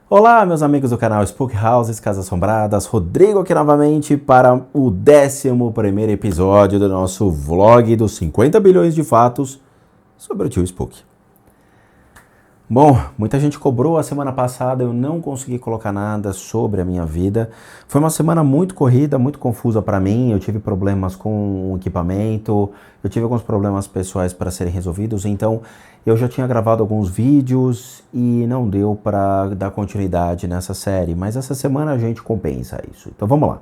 Olá, meus amigos do canal Spook Houses, Casas Assombradas, Rodrigo aqui novamente para o 11º episódio do nosso vlog dos 50 bilhões de fatos sobre o tio Spook. Bom, muita gente cobrou a semana passada, eu não consegui colocar nada sobre a minha vida. Foi uma semana muito corrida, muito confusa para mim, eu tive problemas com o equipamento, eu tive alguns problemas pessoais para serem resolvidos, então eu já tinha gravado alguns vídeos e não deu para dar continuidade nessa série, mas essa semana a gente compensa isso. Então vamos lá.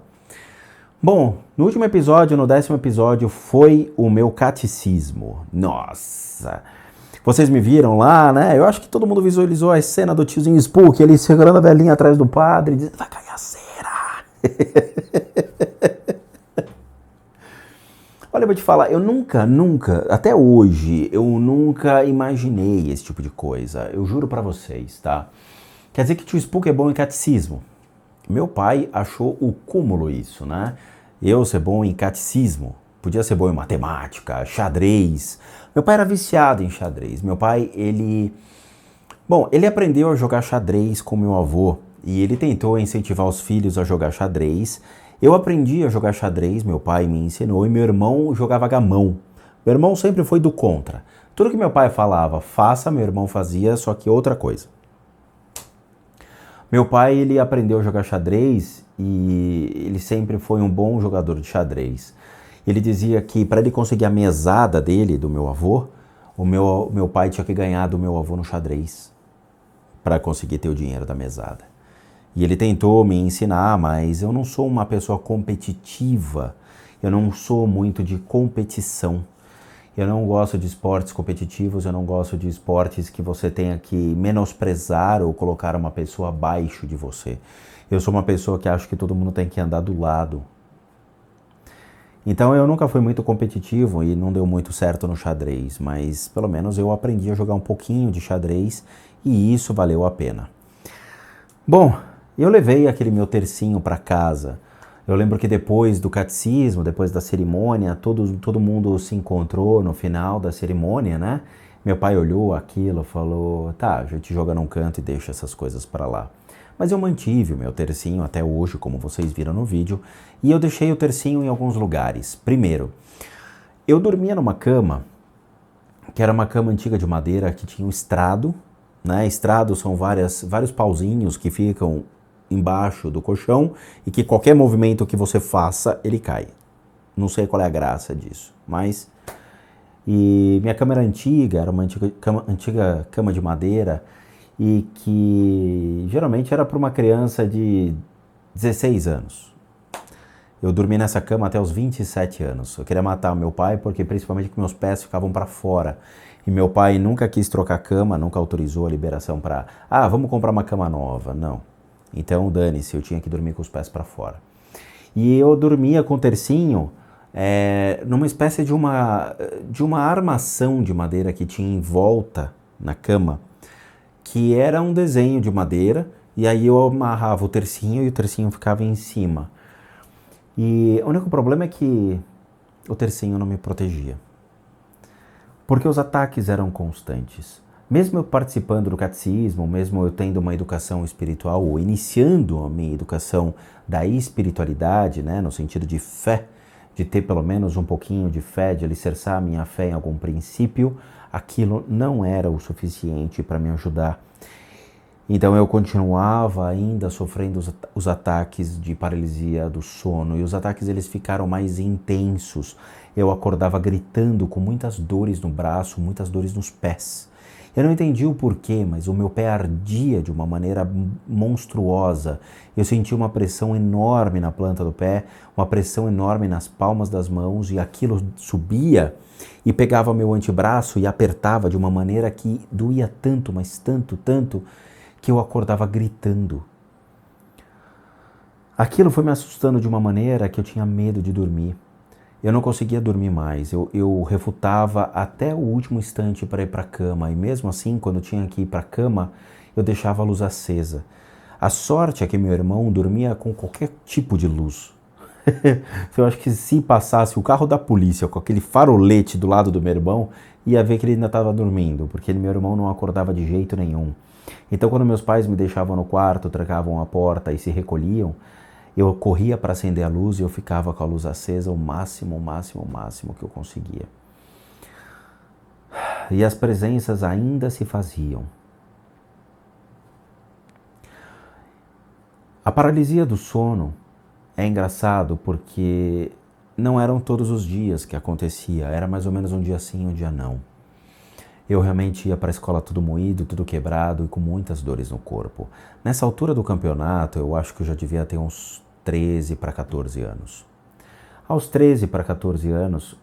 Bom, no último episódio, no 10º episódio, foi o meu catecismo. Nossa! Vocês me viram lá, né? Eu acho que todo mundo visualizou a cena do tiozinho Spook, ele segurando a velhinha atrás do padre, dizendo, vai cair a cera! Olha, eu vou te falar, eu nunca, até hoje, eu nunca imaginei esse tipo de coisa. Eu juro pra vocês, tá? Quer dizer que tio Spook é bom em catecismo. Meu pai achou o cúmulo isso, né? Eu ser bom em catecismo. Podia ser bom em matemática, xadrez. Meu pai era viciado em xadrez. Meu pai, ele aprendeu a jogar xadrez com meu avô. E ele tentou incentivar os filhos a jogar xadrez. Eu aprendi a jogar xadrez, meu pai me ensinou. E meu irmão jogava gamão. Meu irmão sempre foi do contra. Tudo que meu pai falava, faça, meu irmão fazia, só que outra coisa. Meu pai, ele aprendeu a jogar xadrez e ele sempre foi um bom jogador de xadrez. Ele dizia que para ele conseguir a mesada dele, do meu avô, o meu pai tinha que ganhar do meu avô no xadrez para conseguir ter o dinheiro da mesada. E ele tentou me ensinar, mas eu não sou uma pessoa competitiva, eu não sou muito de competição. Eu não gosto de esportes competitivos, eu não gosto de esportes que você tenha que menosprezar ou colocar uma pessoa abaixo de você. Eu sou uma pessoa que acha que todo mundo tem que andar do lado. Então eu nunca fui muito competitivo e não deu muito certo no xadrez, mas pelo menos eu aprendi a jogar um pouquinho de xadrez e isso valeu a pena. Bom, eu levei aquele meu tercinho para casa. Eu lembro que depois do catecismo, depois da cerimônia, todo mundo se encontrou no final da cerimônia, né? Meu pai olhou aquilo e falou, tá, a gente joga num canto e deixa essas coisas para lá. Mas eu mantive o meu tercinho até hoje, como vocês viram no vídeo, e eu deixei o tercinho em alguns lugares. Primeiro, eu dormia numa cama, que era uma cama antiga de madeira, que tinha um estrado, né? Estrados são vários pauzinhos que ficam embaixo do colchão e que qualquer movimento que você faça, ele cai. Não sei qual é a graça disso, mas... E minha cama era antiga, era uma antiga cama de madeira, e que geralmente era para uma criança de 16 anos. Eu dormi nessa cama até os 27 anos. Eu queria matar o meu pai porque principalmente que meus pés ficavam para fora. E meu pai nunca quis trocar cama, nunca autorizou a liberação para... Ah, vamos comprar uma cama nova. Não. Então dane-se, eu tinha que dormir com os pés para fora. E eu dormia com o tercinho numa espécie de uma armação de madeira que tinha em volta na cama, que era um desenho de madeira, e aí eu amarrava o tercinho e o tercinho ficava em cima. E o único problema é que o tercinho não me protegia, porque os ataques eram constantes. Mesmo eu participando do catecismo, mesmo eu tendo uma educação espiritual, ou iniciando a minha educação da espiritualidade, né, no sentido de fé, de ter pelo menos um pouquinho de fé, de alicerçar a minha fé em algum princípio, aquilo não era o suficiente para me ajudar. Então eu continuava ainda sofrendo os ataques de paralisia do sono, e os ataques eles ficaram mais intensos. Eu acordava gritando com muitas dores no braço, muitas dores nos pés. Eu não entendi o porquê, mas o meu pé ardia de uma maneira monstruosa. Eu sentia uma pressão enorme na planta do pé, uma pressão enorme nas palmas das mãos, e aquilo subia e pegava meu antebraço e apertava de uma maneira que doía tanto, mas tanto, que eu acordava gritando. Aquilo foi me assustando de uma maneira que eu tinha medo de dormir. Eu não conseguia dormir mais, eu refutava até o último instante para ir para a cama, e mesmo assim, quando eu tinha que ir para a cama, eu deixava a luz acesa. A sorte é que meu irmão dormia com qualquer tipo de luz. Eu acho que se passasse o carro da polícia com aquele farolete do lado do meu irmão, ia ver que ele ainda estava dormindo, porque meu irmão não acordava de jeito nenhum. Então, quando meus pais me deixavam no quarto, trancavam a porta e se recolhiam, eu corria para acender a luz e eu ficava com a luz acesa o máximo que eu conseguia. E as presenças ainda se faziam. A paralisia do sono é engraçado porque não eram todos os dias que acontecia, era mais ou menos um dia sim, um dia não. Eu realmente ia para a escola tudo moído, tudo quebrado e com muitas dores no corpo. Nessa altura do campeonato, eu acho que eu já devia ter uns 13 para 14 anos. Aos 13 para 14 anos,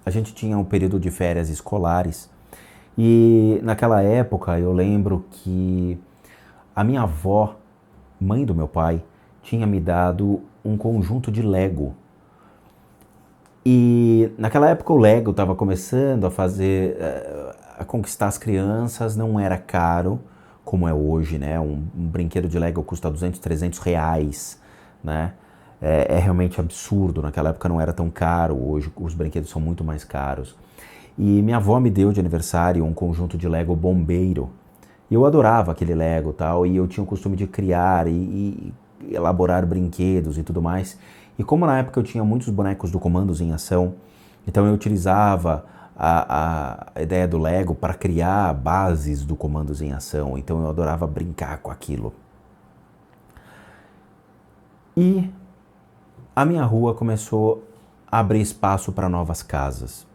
a gente tinha um período de férias escolares e naquela época eu lembro que a minha avó, mãe do meu pai, tinha me dado um conjunto de Lego. E naquela época o Lego estava começando a conquistar as crianças, não era caro como é hoje, né? Um brinquedo de Lego custa 200, 300 reais, né? É realmente absurdo, naquela época não era tão caro, hoje os brinquedos são muito mais caros. E minha avó me deu de aniversário um conjunto de Lego bombeiro. E eu adorava aquele Lego e tal, e eu tinha o costume de criar e elaborar brinquedos e tudo mais. E como na época eu tinha muitos bonecos do Comandos em Ação, então eu utilizava a ideia do Lego para criar bases do Comandos em Ação, então eu adorava brincar com aquilo. E a minha rua começou a abrir espaço para novas casas.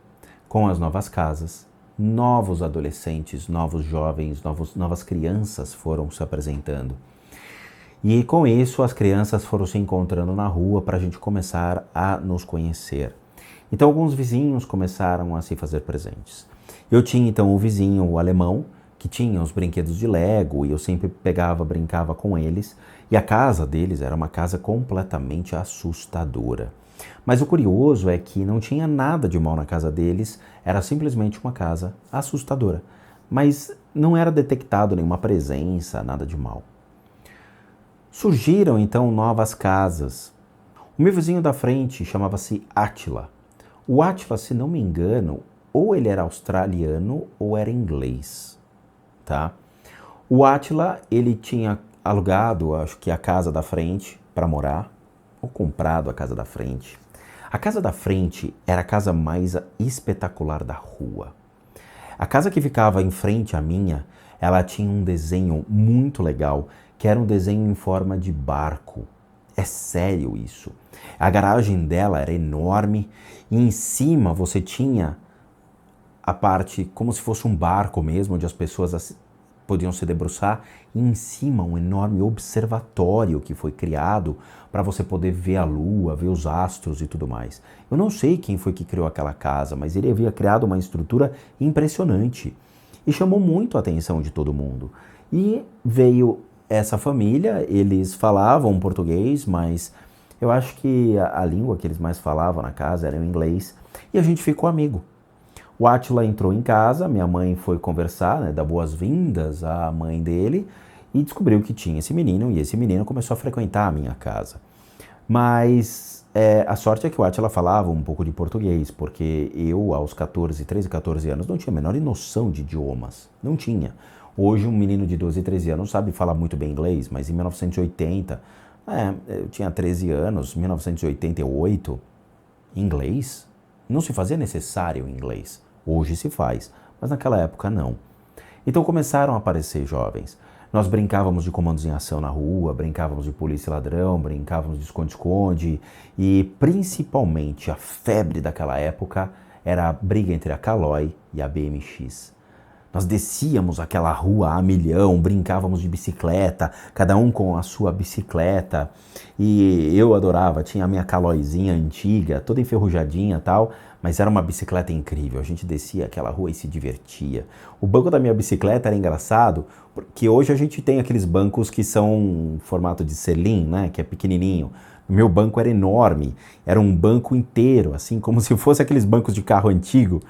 Com as novas casas, novos adolescentes, novos jovens, novas crianças foram se apresentando. E com isso as crianças foram se encontrando na rua para a gente começar a nos conhecer. Então alguns vizinhos começaram a se fazer presentes. Eu tinha então o vizinho, o alemão, que tinha os brinquedos de Lego e eu sempre pegava, brincava com eles. E a casa deles era uma casa completamente assustadora. Mas o curioso é que não tinha nada de mal na casa deles, era simplesmente uma casa assustadora. Mas não era detectado nenhuma presença, nada de mal. Surgiram então novas casas. O meu vizinho da frente chamava-se Átila. O Átila, se não me engano, ou ele era australiano ou era inglês, tá? O Átila, ele tinha alugado, acho que a casa da frente para morar, ou comprado a casa da frente. A casa da frente era a casa mais espetacular da rua. A casa que ficava em frente à minha, ela tinha um desenho muito legal, que era um desenho em forma de barco. É sério isso. A garagem dela era enorme e em cima você tinha a parte como se fosse um barco mesmo, onde as pessoas podiam se debruçar, e em cima um enorme observatório que foi criado para você poder ver a lua, ver os astros e tudo mais. Eu não sei quem foi que criou aquela casa, mas ele havia criado uma estrutura impressionante e chamou muito a atenção de todo mundo. E veio essa família, eles falavam português, mas eu acho que a língua que eles mais falavam na casa era o inglês, e a gente ficou amigo. O Átila entrou em casa, minha mãe foi conversar, né, dar boas-vindas à mãe dele, e descobriu que tinha esse menino, e esse menino começou a frequentar a minha casa. Mas a sorte é que o Átila falava um pouco de português, porque eu, aos 13, 14 anos, não tinha a menor noção de idiomas, não tinha. Hoje um menino de 12, 13 anos sabe falar muito bem inglês, mas em 1980, eu tinha 13 anos, 1988, inglês? Não se fazia necessário inglês. Hoje se faz, mas naquela época não. Então começaram a aparecer jovens. Nós brincávamos de Comandos em Ação na rua, brincávamos de polícia e ladrão, brincávamos de esconde-esconde e principalmente a febre daquela época era a briga entre a Caloi e a BMX. Nós descíamos aquela rua a milhão, brincávamos de bicicleta, cada um com a sua bicicleta. E eu adorava, tinha a minha Calóizinha antiga, toda enferrujadinha e tal, mas era uma bicicleta incrível. A gente descia aquela rua e se divertia. O banco da minha bicicleta era engraçado, porque hoje a gente tem aqueles bancos que são formato de selim, né, que é pequenininho. O meu banco era enorme, era um banco inteiro, assim como se fosse aqueles bancos de carro antigo.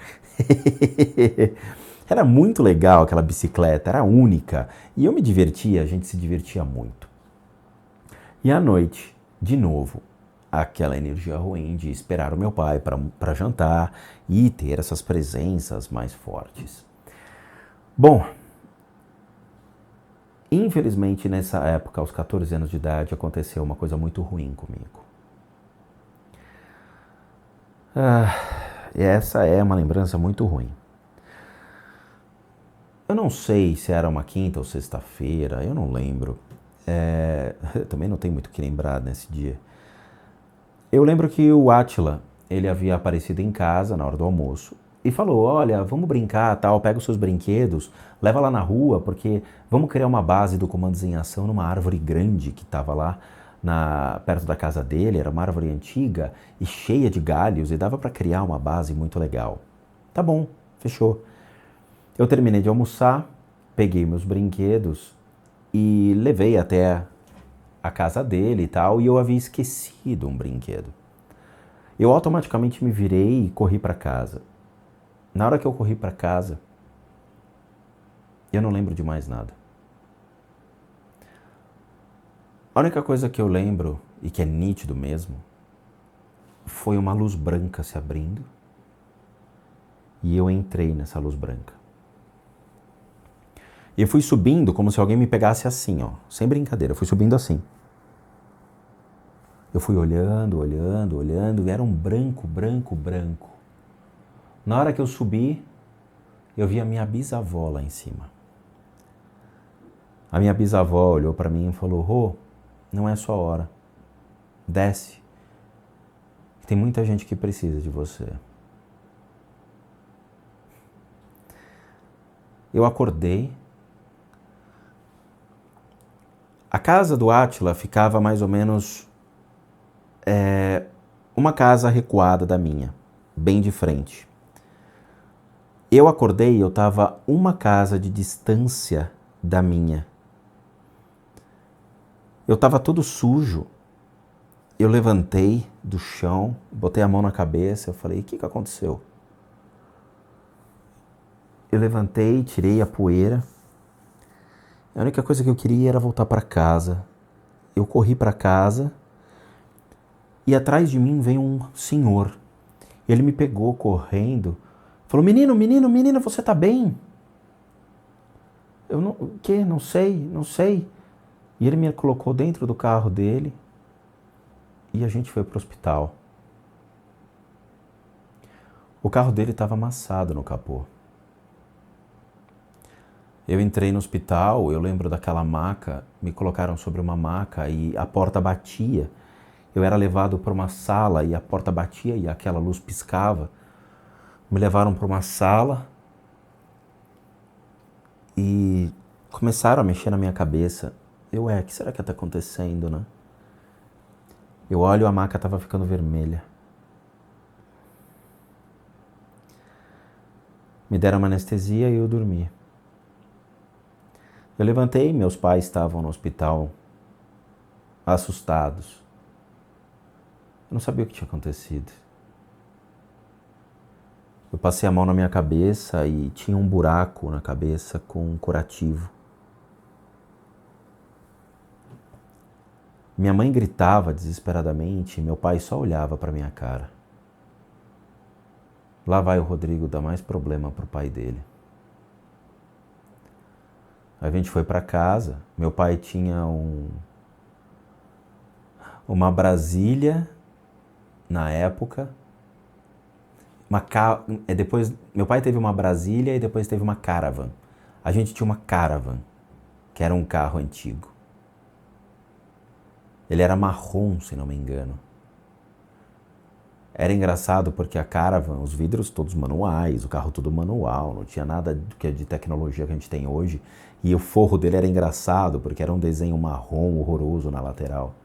Era muito legal aquela bicicleta, era única. E eu me divertia, a gente se divertia muito. E à noite, de novo, aquela energia ruim de esperar o meu pai para jantar e ter essas presenças mais fortes. Bom, Infelizmente, nessa época, aos 14 anos de idade, aconteceu uma coisa muito ruim comigo. E essa é uma lembrança muito ruim. Eu não sei se era uma quinta ou sexta-feira, eu não lembro. Eu também não tenho muito o que lembrar nesse dia. Eu lembro que o Átila, ele havia aparecido em casa na hora do almoço e falou, olha, vamos brincar, tal, pega os seus brinquedos, leva lá na rua, porque vamos criar uma base do Comandos em Ação numa árvore grande que estava lá perto da casa dele, era uma árvore antiga e cheia de galhos e dava para criar uma base muito legal. Tá bom, fechou. Eu terminei de almoçar, peguei meus brinquedos e levei até a casa dele e tal, e eu havia esquecido um brinquedo. Eu automaticamente me virei e corri para casa. Na hora que eu corri para casa, eu não lembro de mais nada. A única coisa que eu lembro, e que é nítido mesmo, foi uma luz branca se abrindo e eu entrei nessa luz branca. E eu fui subindo como se alguém me pegasse assim, ó, sem brincadeira, eu fui subindo assim. Eu fui olhando, olhando, olhando, e era um branco, branco, branco. Na hora que eu subi, eu vi a minha bisavó lá em cima. A minha bisavó olhou para mim e falou, Rô, não é sua hora. Desce. Tem muita gente que precisa de você. Eu acordei. A casa do Átila ficava mais ou menos uma casa recuada da minha, bem de frente. Eu acordei e eu estava uma casa de distância da minha. Eu estava todo sujo. Eu levantei do chão, botei a mão na cabeça, eu falei, o que aconteceu? Eu levantei, tirei a poeira. A única coisa que eu queria era voltar para casa. Eu corri para casa e atrás de mim veio um senhor. Ele me pegou correndo, falou, menino, menino, menina, você tá bem? Eu não, o quê? Não sei, não sei. E ele me colocou dentro do carro dele e a gente foi pro hospital. O carro dele estava amassado no capô. Eu entrei no hospital, eu lembro daquela maca, me colocaram sobre uma maca e a porta batia. Eu era levado para uma sala e a porta batia e aquela luz piscava. Me levaram para uma sala e começaram a mexer na minha cabeça. O que será que está acontecendo, né? Eu olho, a maca estava ficando vermelha. Me deram uma anestesia e eu dormi. Eu levantei, meus pais estavam no hospital, assustados. Eu não sabia o que tinha acontecido. Eu passei a mão na minha cabeça e tinha um buraco na cabeça com um curativo. Minha mãe gritava desesperadamente e meu pai só olhava para minha cara. Lá vai o Rodrigo dar mais problema pro pai dele. A gente foi para casa, meu pai tinha uma Brasília na época. Depois, meu pai teve uma Brasília e depois teve uma Caravan. A gente tinha uma Caravan, que era um carro antigo. Ele era marrom, se não me engano. Era engraçado porque a Caravan, os vidros todos manuais, o carro todo manual, não tinha nada de tecnologia que a gente tem hoje. E o forro dele era engraçado porque era um desenho marrom horroroso na lateral.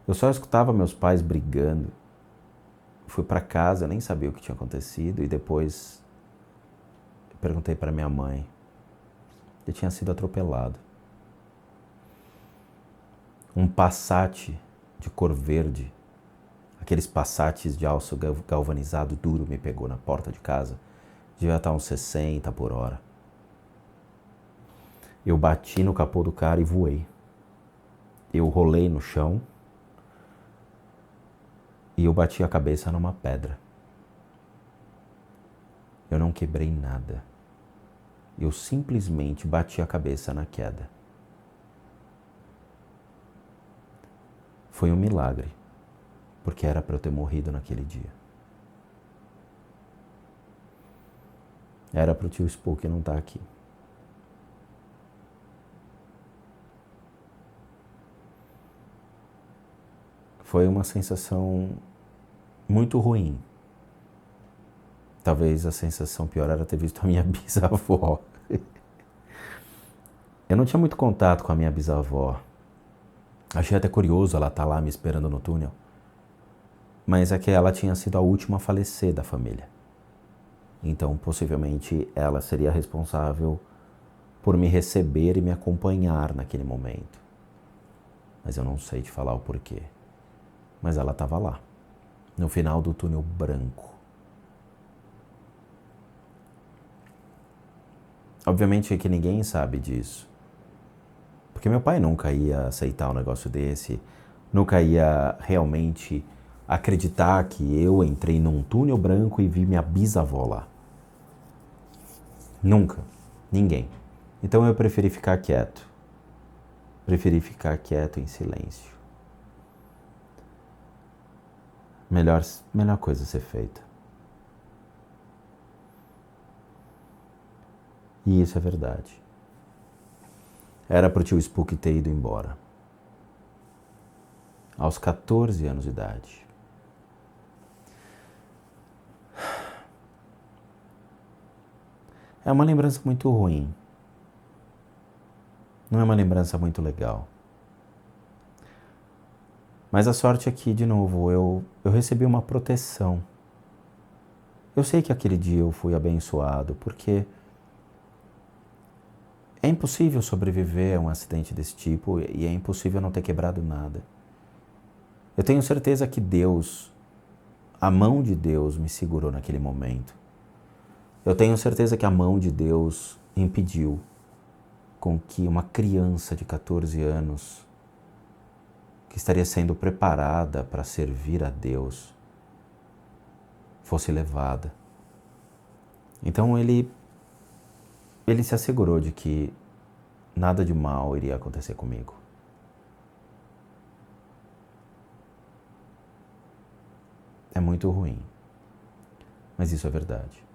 Eu só escutava meus pais brigando. Fui para casa, eu nem sabia o que tinha acontecido e depois eu perguntei para minha mãe. Ele tinha sido atropelado. Um Passat de cor verde, aqueles Passats de aço galvanizado duro, me pegou na porta de casa. Devia estar uns 60 por hora. Eu bati no capô do cara e voei. Eu rolei no chão e eu bati a cabeça numa pedra. Eu não quebrei nada. eu simplesmente bati a cabeça na queda. Foi um milagre, porque era para eu ter morrido naquele dia. Era para o tio Spook não estar aqui. Foi uma sensação muito ruim. Talvez a sensação pior era ter visto a minha bisavó. Eu não tinha muito contato com a minha bisavó. Achei até curioso ela estar lá me esperando no túnel. Mas é que ela tinha sido a última a falecer da família. Então, possivelmente, ela seria responsável por me receber e me acompanhar naquele momento. Mas eu não sei te falar o porquê. Mas ela estava lá, no final do túnel branco. Obviamente que ninguém sabe disso. Porque meu pai nunca ia aceitar um negócio desse, nunca ia realmente acreditar que eu entrei num túnel branco e vi minha bisavó lá. Nunca. Ninguém. Então eu preferi ficar quieto. Preferi ficar quieto em silêncio. Melhor coisa a ser feita. E isso é verdade. Era pro tio Spook ter ido embora. Aos 14 anos de idade. É uma lembrança muito ruim. Não é uma lembrança muito legal. Mas a sorte é que, de novo, eu recebi uma proteção. Eu sei que aquele dia eu fui abençoado, porque é impossível sobreviver a um acidente desse tipo e é impossível não ter quebrado nada. Eu tenho certeza que Deus, a mão de Deus me segurou naquele momento. Eu tenho certeza que a mão de Deus impediu com que uma criança de 14 anos que estaria sendo preparada para servir a Deus fosse levada. Então ele se assegurou de que nada de mal iria acontecer comigo. É muito ruim, mas isso é verdade.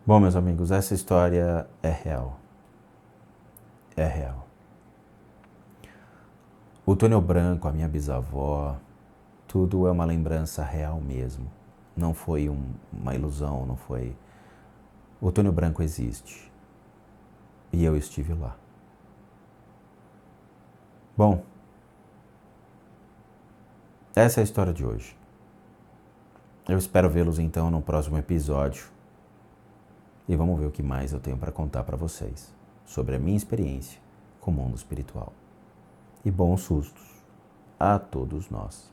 Bom, meus amigos, essa história é real. É real. O túnel branco, a minha bisavó, tudo é uma lembrança real mesmo. Não foi uma ilusão, não foi... O túnel branco existe. E eu estive lá. Bom, essa é a história de hoje. Eu espero vê-los então no próximo episódio. E vamos ver o que mais eu tenho para contar para vocês sobre a minha experiência com o mundo espiritual. E bons sustos a todos nós.